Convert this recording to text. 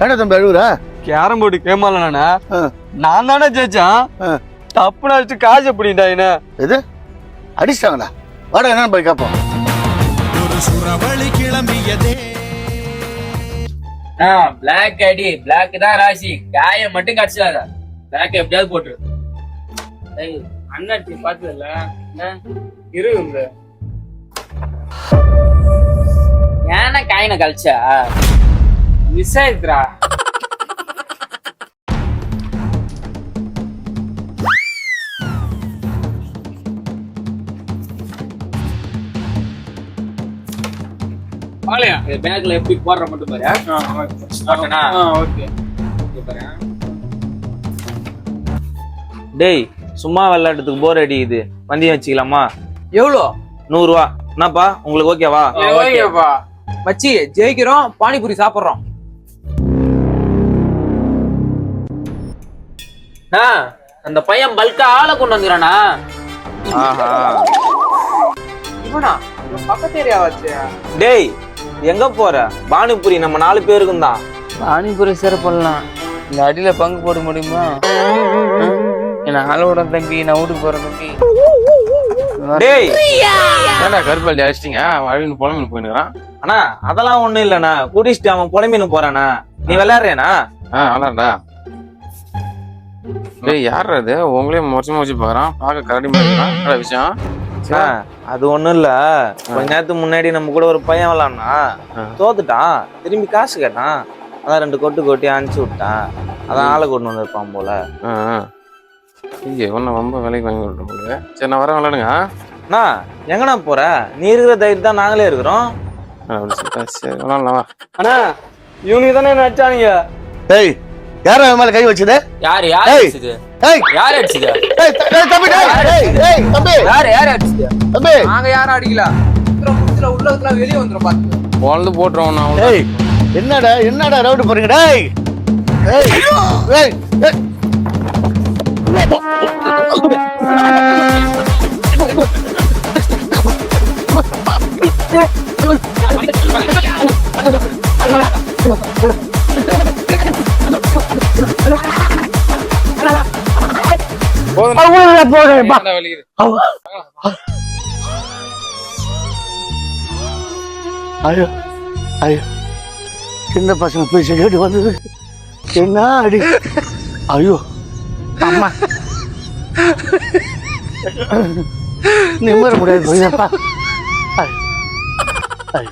என்ன தம்பி அழுகுறா? Carrom board கேமாலண்ணா நான் தானே ஜெயிச்சேன். தப்புன்னு அடிச்சு காசு எப்படிடா என்ன எது அடிச்சிட்டாங்களா? வாடா என்னன்னு போய் கேட்போம். ஒரு சுறவழி கிளம்பியதே. பிளாக் அடி, பிளாக் தான் ராசி. காயம் மட்டும் கடிச்சிடாத. பிளாக் எப்படியாவது போட்டுரு. அண்ணாச்சி பாத்ததுல இருக்கு. ஏன்னா காயினை கழிச்சா மிஸ் ஆயிடுறா. பேக்ல எப்படி போடுற மட்டும் பாரு. டேய் சும்மா விளையாட்டுக்கு போர் அடிக்குது, பந்தயம் வச்சுக்கலாமா? எவ்வளோ? 100 ரூபா. என்னப்பா உங்களுக்கு ஓகேவா? ஓகேப்பா மச்சி ஜெயிக்கிறோம், பானிபூரி சாப்பிடுறோம். அந்த பையன் பல்கா ஆளை கொண்டு வந்துறானா? ஆஹா இவனா பக்கத்து ஏரியாவாச்சு. டேய் எங்க போற? பானிபூரி நம்ம 4 பேருக்கும் தான். பானிபூரி சேர பண்ணலாம். இந்த அடியில பங்கு போட முடியுமா? என்ன ஆளோட தம்பி, நான் வீட்டுக்கு போறேன் தம்பி. டேய் ஏன்டா கருப்பாளி அடிச்சிட்டீங்க? அழின்னு புலம்பின்னு போயினுக்கிறான். அண்ணா அதெல்லாம் ஒண்ணும் இல்லண்ணா, குடிச்சிட்டு அவன் புலம்பின்னு போறானா. நீ விளையாடுறேனா? விளாட்றா. டேய் யார் அது? உங்களையும் முறைச்சு பாக்குறான், பார்க்க கரடி மாதிரி விஷயம். அது ஒண்ணும் இல்ல, கொஞ்ச நேரத்துக்கு முன்னாடி நம்ம கூட ஒரு பையன் விளாட்னா தோத்துட்டான். திரும்பி காசு கேட்டான், அதான் 2 கொட்டு கொட்டி அனுப்பிச்சு விட்டான். அதான் ஆளை கொண்டு வந்திருப்பான் போல. இங்கே ஒன்னும் ரொம்ப விலைக்கு வாங்கி விட்டு போங்க. சரி நான் வரேன், விளாடுங்க. அண்ணா எங்கண்ணா போற? நீ இருக்கிற தைரியம் தான் நாங்களே இருக்கிறோம். சரி விளாடலாம். அண்ணா இவனுக்கு தானே நடிச்சானுங்க. ஏய் யாரா மேல கை வச்சது? யாரு யார் அடிச்சது? யார் அடிச்சது? தம்பி தம்பி யார் அடிச்சது? தம்பி நாங்க யாரும் அடிக்கல. உள்ளதுல வெளியே வந்துடும் பாத்து. பொழுது போட்டுருவோம் நான். ஏய் என்னடா ரவுண்டு போறீங்க? டேய் ஏய் ஏய் ஐயோ ஐயோ சின்ன பசங்க பேச கேட்டு வந்தது என்ன அடி. ஐயோ அம்மா நிம்மற முடியாது. ஐயோ